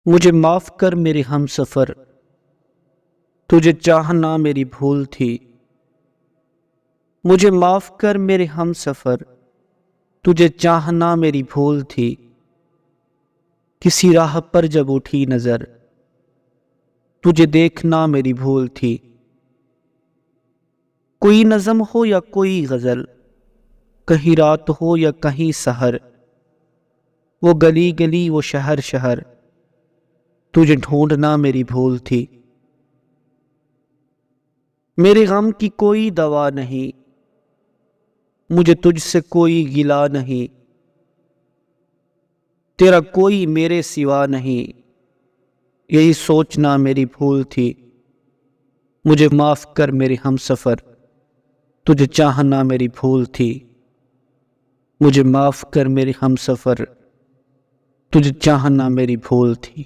مجھے معاف کر میرے ہم سفر، تجھے چاہنا میری بھول تھی۔ مجھے معاف کر میرے ہم سفر، تجھے چاہنا میری بھول تھی۔ کسی راہ پر جب اٹھی نظر، تجھے دیکھنا میری بھول تھی۔ کوئی نظم ہو یا کوئی غزل، کہیں رات ہو یا کہیں سحر، وہ گلی گلی وہ شہر شہر، تجھے ڈھونڈنا میری بھول تھی۔ میرے غم کی کوئی دوا نہیں، مجھے تجھ سے کوئی گلا نہیں، تیرا کوئی میرے سوا نہیں، یہی سوچنا میری بھول تھی۔ مجھے معاف کر میرے ہم سفر، تجھے چاہنا میری بھول تھی۔ مجھے معاف کر میرے ہم سفر، تجھے چاہنا میری بھول تھی۔